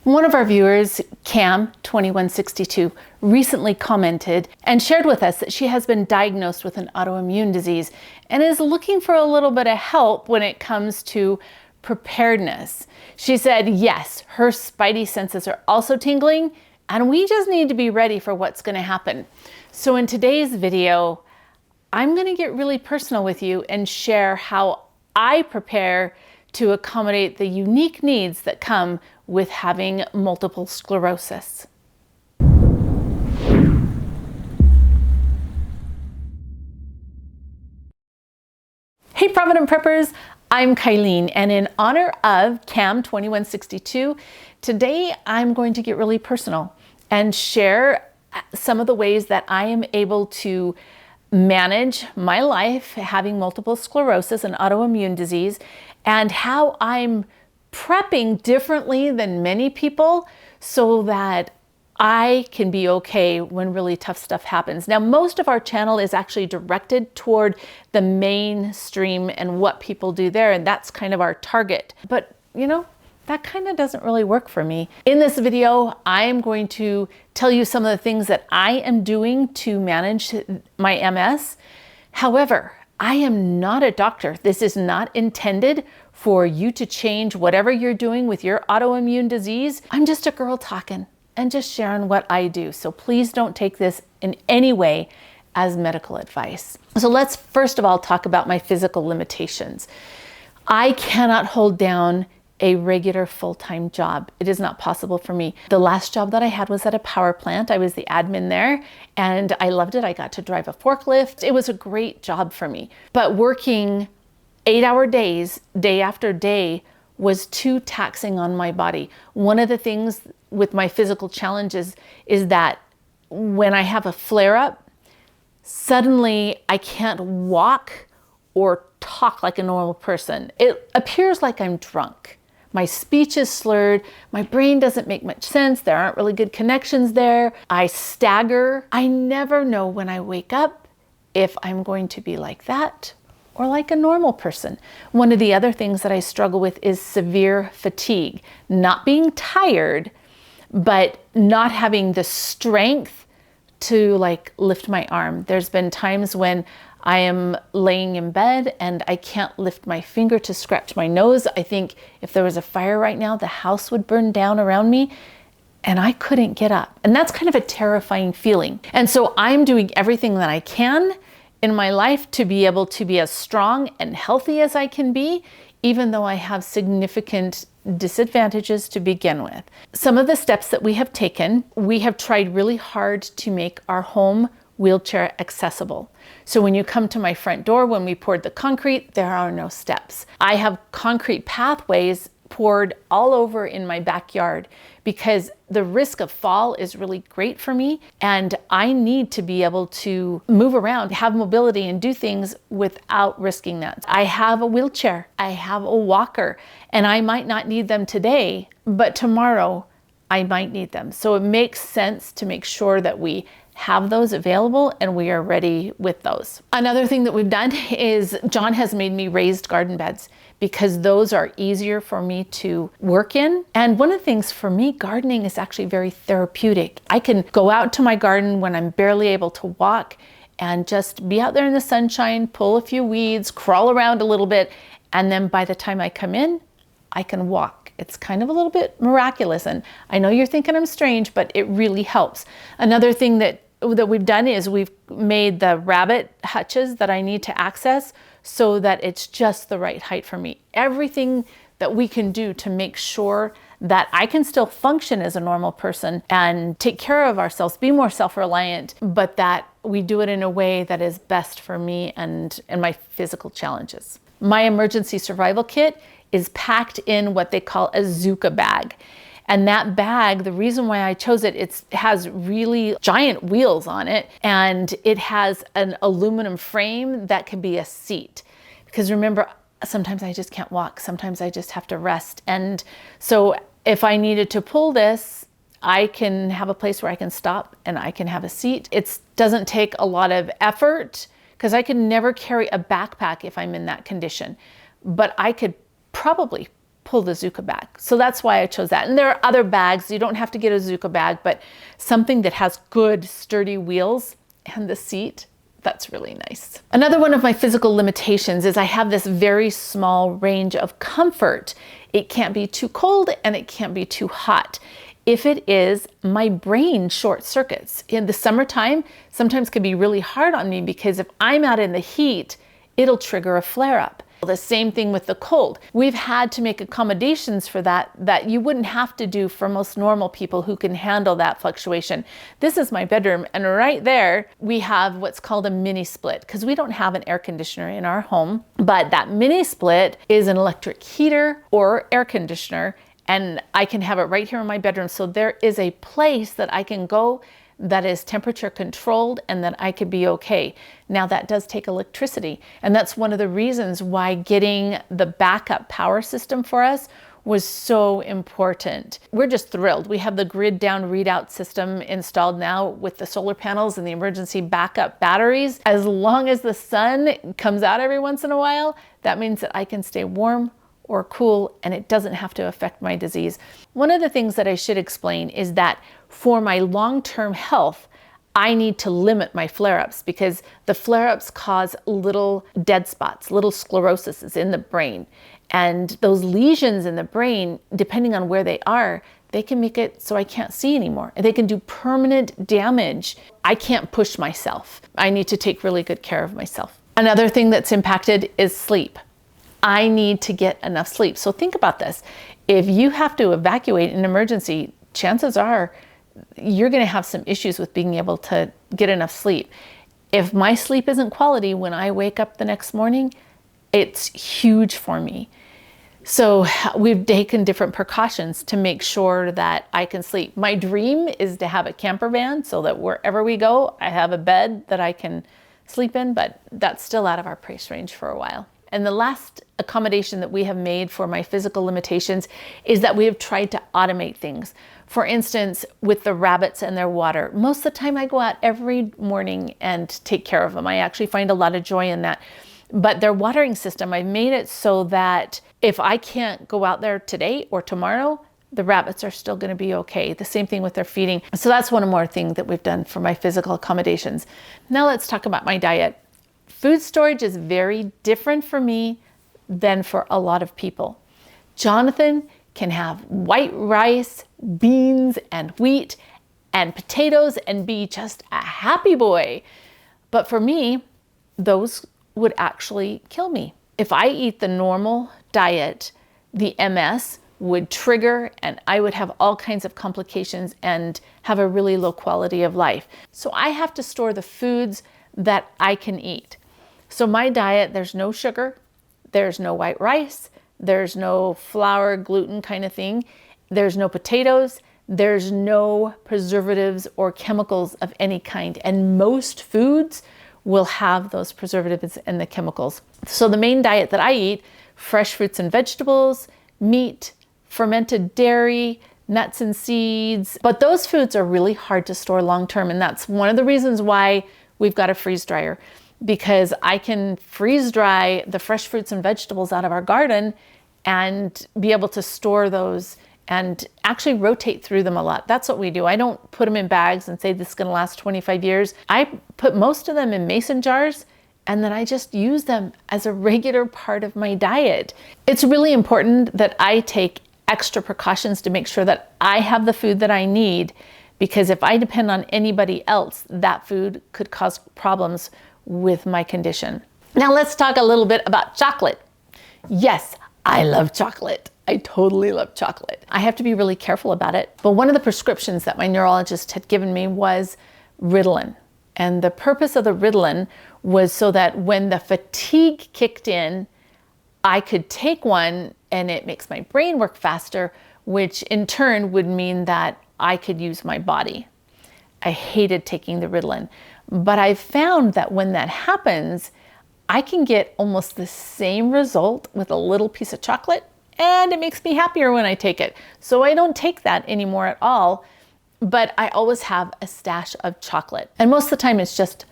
One of our viewers, Cam2162, recently commented and shared with us that she has been diagnosed with an autoimmune disease and is looking for a little bit of help when it comes to preparedness. She said, yes, her spidey senses are also tingling and we just need to be ready for what's going to happen. So in today's video, I'm going to get really personal with you and share how I prepare to accommodate the unique needs that come with having multiple sclerosis. Hey Provident Preppers, I'm Kylene, and in honor of Cam2162, today I'm going to get really personal and share some of the ways that I am able to manage my life having multiple sclerosis and autoimmune disease, and how I'm prepping differently than many people so that I can be okay when really tough stuff happens. Now, most of our channel is actually directed toward the mainstream and what people do there, and that's kind of our target. But you know, that kind of doesn't really work for me. In this video, I am going to tell you some of the things that I am doing to manage my MS. However, I am not a doctor. This is not intended for you to change whatever you're doing with your autoimmune disease. I'm just a girl talking and just sharing what I do. So please don't take this in any way as medical advice. So let's first of all talk about my physical limitations. I cannot hold down a regular full-time job. It is not possible for me. The last job that I had was at a power plant. I was the admin there and I loved it. I got to drive a forklift. It was a great job for me. But working 8-hour days, day after day, was too taxing on my body. One of the things with my physical challenges is that when I have a flare-up, suddenly I can't walk or talk like a normal person. It appears like I'm drunk. My speech is slurred, my brain doesn't make much sense, there aren't really good connections there, I stagger. I never know when I wake up if I'm going to be like that or like a normal person. One of the other things that I struggle with is severe fatigue. Not being tired, but not having the strength to like lift my arm. There's been times when I am laying in bed and I can't lift my finger to scratch my nose. I think if there was a fire right now, the house would burn down around me and I couldn't get up. And that's kind of a terrifying feeling. And so I'm doing everything that I can in my life to be able to be as strong and healthy as I can be, even though I have significant disadvantages to begin with. Some of the steps that we have taken, we have tried really hard to make our home wheelchair accessible. So when you come to my front door, when we poured the concrete, there are no steps. I have concrete pathways poured all over in my backyard because the risk of fall is really great for me and I need to be able to move around, have mobility and do things without risking that. I have a wheelchair, I have a walker, and I might not need them today, but tomorrow I might need them. So it makes sense to make sure that we have those available and we are ready with those. Another thing that we've done is John has made me raised garden beds because those are easier for me to work in. And one of the things for me, gardening is actually very therapeutic. I can go out to my garden when I'm barely able to walk and just be out there in the sunshine, pull a few weeds, crawl around a little bit, and then by the time I come in, I can walk. It's kind of a little bit miraculous. And I know you're thinking I'm strange, but it really helps. Another thing that we've done is we've made the rabbit hutches that I need to access so that it's just the right height for me. Everything that we can do to make sure that I can still function as a normal person and take care of ourselves, be more self-reliant, but that we do it in a way that is best for me and my physical challenges. My emergency survival kit is packed in what they call a Zuka bag. And that bag, the reason why I chose it, it has really giant wheels on it and it has an aluminum frame that can be a seat. Because remember, sometimes I just can't walk, sometimes I just have to rest. And so if I needed to pull this, I can have a place where I can stop and I can have a seat. It doesn't take a lot of effort because I could never carry a backpack if I'm in that condition. But I could probably pull the Zuka bag. So that's why I chose that. And there are other bags. You don't have to get a Zuka bag, but something that has good sturdy wheels and the seat, that's really nice. Another one of my physical limitations is I have this very small range of comfort. It can't be too cold and it can't be too hot. If it is, my brain short circuits. In the summertime, sometimes can be really hard on me because if I'm out in the heat, it'll trigger a flare-up. The same thing with the cold. We've had to make accommodations for that you wouldn't have to do for most normal people who can handle that fluctuation. This is my bedroom, and right there we have what's called a mini split because we don't have an air conditioner in our home, but that mini split is an electric heater or air conditioner, and I can have it right here in my bedroom. So there is a place that I can go that is temperature controlled and that I could be okay. Now that does take electricity, and that's one of the reasons why getting the backup power system for us was so important. We're just thrilled. We have the grid down readout system installed now with the solar panels and the emergency backup batteries. As long as the sun comes out every once in a while, that means that I can stay warm or cool, and it doesn't have to affect my disease. One of the things that I should explain is that for my long-term health, I need to limit my flare-ups because the flare-ups cause little dead spots, little scleroses in the brain. And those lesions in the brain, depending on where they are, they can make it so I can't see anymore. They can do permanent damage. I can't push myself. I need to take really good care of myself. Another thing that's impacted is sleep. I need to get enough sleep. So think about this. If you have to evacuate in an emergency, chances are you're going to have some issues with being able to get enough sleep. If my sleep isn't quality when I wake up the next morning, it's huge for me. So we've taken different precautions to make sure that I can sleep. My dream is to have a camper van so that wherever we go, I have a bed that I can sleep in, but that's still out of our price range for a while. And the last accommodation that we have made for my physical limitations is that we have tried to automate things. For instance, with the rabbits and their water. Most of the time I go out every morning and take care of them. I actually find a lot of joy in that. But their watering system, I've made it so that if I can't go out there today or tomorrow, the rabbits are still going to be okay. The same thing with their feeding. So that's one more thing that we've done for my physical accommodations. Now let's talk about my diet. Food storage is very different for me than for a lot of people. Jonathan can have white rice, beans, and wheat, and potatoes and be just a happy boy. But for me, those would actually kill me. If I eat the normal diet, the MS would trigger and I would have all kinds of complications and have a really low quality of life. So I have to store the foods that I can eat. So my diet, there's no sugar, there's no white rice, there's no flour, gluten kind of thing, there's no potatoes, there's no preservatives or chemicals of any kind. And most foods will have those preservatives and the chemicals. So the main diet that I eat, fresh fruits and vegetables, meat, fermented dairy, nuts and seeds. But those foods are really hard to store long term. And that's one of the reasons why we've got a freeze dryer, because I can freeze dry the fresh fruits and vegetables out of our garden and be able to store those and actually rotate through them a lot. That's what we do. I don't put them in bags and say this is gonna last 25 years. I put most of them in mason jars and then I just use them as a regular part of my diet. It's really important that I take extra precautions to make sure that I have the food that I need, because if I depend on anybody else, that food could cause problems with my condition. Now let's talk a little bit about chocolate. Yes, I love chocolate. I totally love chocolate. I have to be really careful about it. But one of the prescriptions that my neurologist had given me was Ritalin. And the purpose of the Ritalin was so that when the fatigue kicked in, I could take one and it makes my brain work faster, which in turn would mean that I could use my body. I hated taking the Ritalin, but I found that when that happens, I can get almost the same result with a little piece of chocolate, and it makes me happier when I take it. So I don't take that anymore at all, but I always have a stash of chocolate. And most of the time it's just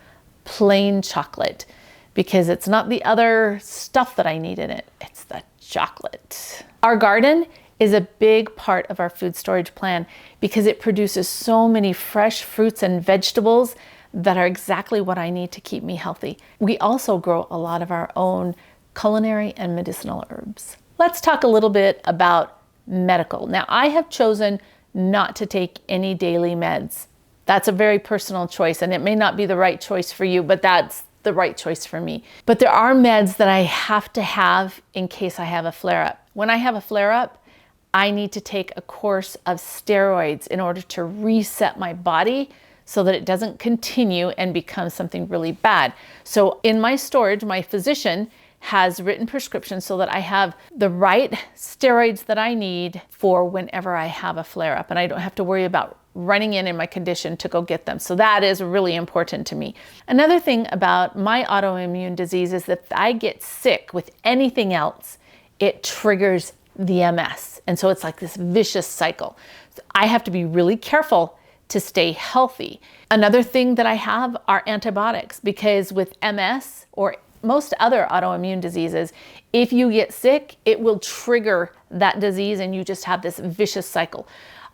plain chocolate, because it's not the other stuff that I need in it. It's the chocolate. Our garden is a big part of our food storage plan because it produces so many fresh fruits and vegetables that are exactly what I need to keep me healthy. We also grow a lot of our own culinary and medicinal herbs. Let's talk a little bit about medical. Now, I have chosen not to take any daily meds. That's a very personal choice, and it may not be the right choice for you, but that's the right choice for me. But there are meds that I have to have in case I have a flare-up. When I have a flare-up, I need to take a course of steroids in order to reset my body so that it doesn't continue and become something really bad. So in my storage, my physician has written prescriptions so that I have the right steroids that I need for whenever I have a flare-up, and I don't have to worry about running in my condition to go get them. So that is really important to me. Another thing about my autoimmune disease is that if I get sick with anything else, it triggers the MS. And so it's like this vicious cycle. So I have to be really careful to stay healthy. Another thing that I have are antibiotics, because with MS or most other autoimmune diseases, if you get sick, it will trigger that disease and you just have this vicious cycle.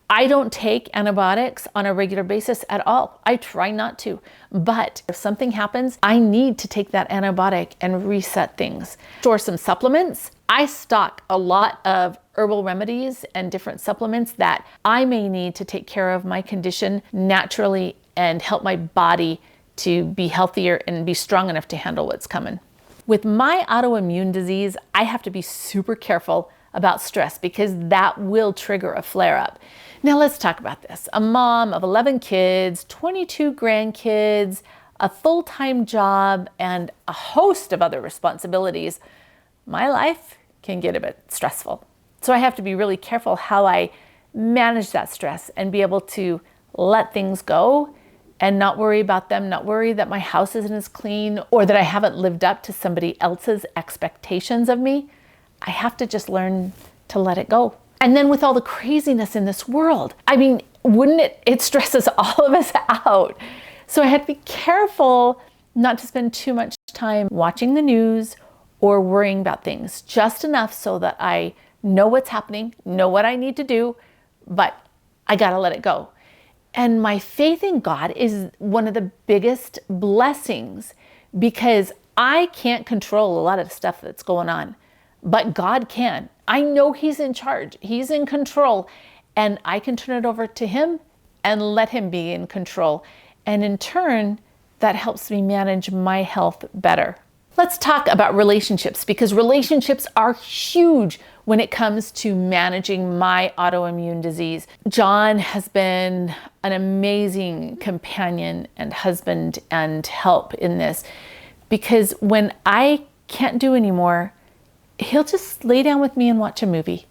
I don't take antibiotics on a regular basis at all. I try not to, but if something happens, I need to take that antibiotic and reset things. Store some supplements. I stock a lot of herbal remedies and different supplements that I may need to take care of my condition naturally and help my body to be healthier and be strong enough to handle what's coming. With my autoimmune disease, I have to be super careful about stress because that will trigger a flare-up. Now let's talk about this. A mom of 11 kids, 22 grandkids, a full-time job, and a host of other responsibilities. My life can get a bit stressful. So I have to be really careful how I manage that stress and be able to let things go and not worry about them, not worry that my house isn't as clean or that I haven't lived up to somebody else's expectations of me. I have to just learn to let it go. And then with all the craziness in this world, I mean, wouldn't it stresses all of us out. So I had to be careful not to spend too much time watching the news or worrying about things, just enough so that I know what's happening, know what I need to do, but I gotta let it go. And my faith in God is one of the biggest blessings because I can't control a lot of the stuff that's going on, but God can. I know He's in charge. He's in control, and I can turn it over to Him and let Him be in control. And in turn, that helps me manage my health better. Let's talk about relationships because relationships are huge when it comes to managing my autoimmune disease. John has been an amazing companion and husband and help in this because when I can't do anymore, he'll just lay down with me and watch a movie.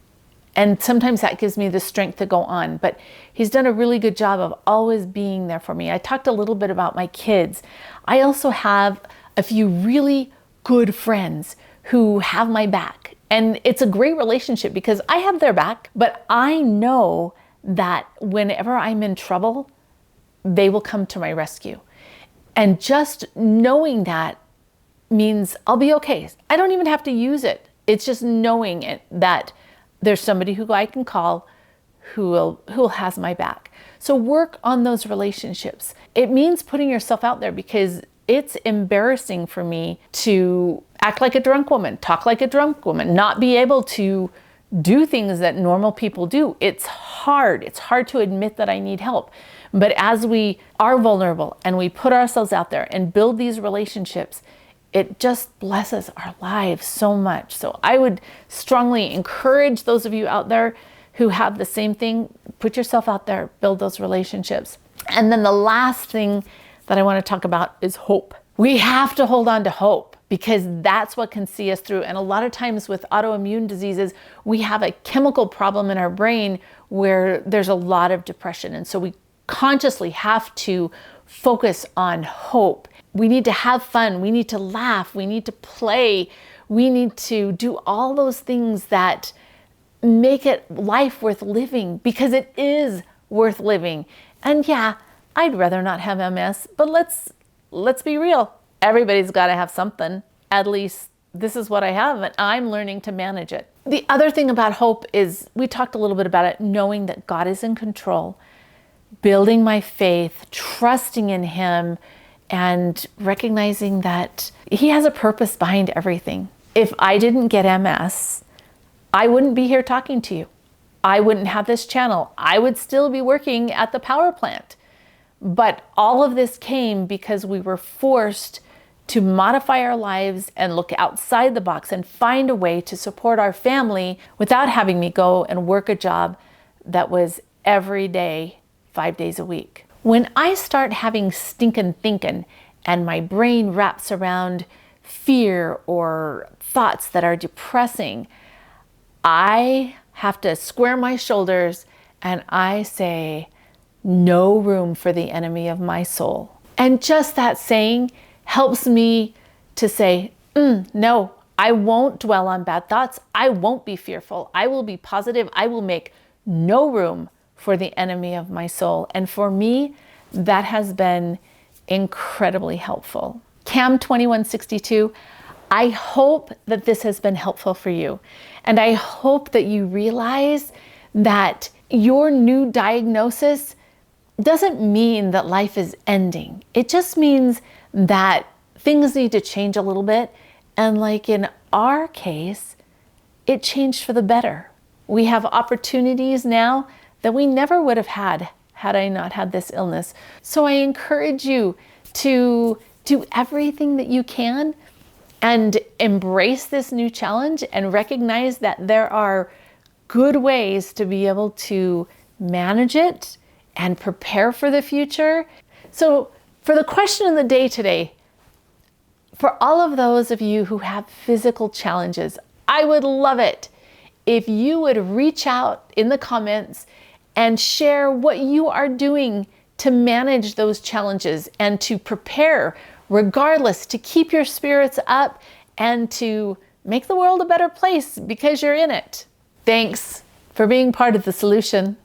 And sometimes that gives me the strength to go on. But he's done a really good job of always being there for me. I talked a little bit about my kids. I also have a few really good friends who have my back. And it's a great relationship because I have their back, but I know that whenever I'm in trouble, they will come to my rescue. And just knowing that means I'll be okay. I don't even have to use it. It's just knowing it that there's somebody who I can call who has my back. So work on those relationships. It means putting yourself out there because it's embarrassing for me to act like a drunk woman, talk like a drunk woman, not be able to do things that normal people do. It's hard. It's hard to admit that I need help. But as we are vulnerable and we put ourselves out there and build these relationships, it just blesses our lives so much. So I would strongly encourage those of you out there who have the same thing, put yourself out there, build those relationships. And then the last thing that I want to talk about is hope. We have to hold on to hope because that's what can see us through. And a lot of times with autoimmune diseases, we have a chemical problem in our brain where there's a lot of depression. And so we consciously have to focus on hope. We need to have fun. We need to laugh. We need to play. We need to do all those things that make it life worth living because it is worth living. And yeah, I'd rather not have MS, but let's be real. Everybody's got to have something. At least this is what I have, and I'm learning to manage it. The other thing about hope is, we talked a little bit about it, knowing that God is in control, building my faith, trusting in Him, and recognizing that He has a purpose behind everything. If I didn't get MS, I wouldn't be here talking to you. I wouldn't have this channel. I would still be working at the power plant. But all of this came because we were forced to modify our lives and look outside the box and find a way to support our family without having me go and work a job that was every day, 5 days a week. When I start having stinking thinking and my brain wraps around fear or thoughts that are depressing, I have to square my shoulders and I say, no room for the enemy of my soul. And just that saying helps me to say, no, I won't dwell on bad thoughts. I won't be fearful. I will be positive. I will make no room for the enemy of my soul. And for me, that has been incredibly helpful. Cam 2162, I hope that this has been helpful for you. And I hope that you realize that your new diagnosis doesn't mean that life is ending. It just means that things need to change a little bit. And like in our case, it changed for the better. We have opportunities now that we never would have had I not had this illness. So I encourage you to do everything that you can and embrace this new challenge and recognize that there are good ways to be able to manage it and prepare for the future. So for the question of the day today, for all of those of you who have physical challenges, I would love it if you would reach out in the comments and share what you are doing to manage those challenges and to prepare regardless, to keep your spirits up and to make the world a better place because you're in it. Thanks for being part of the solution.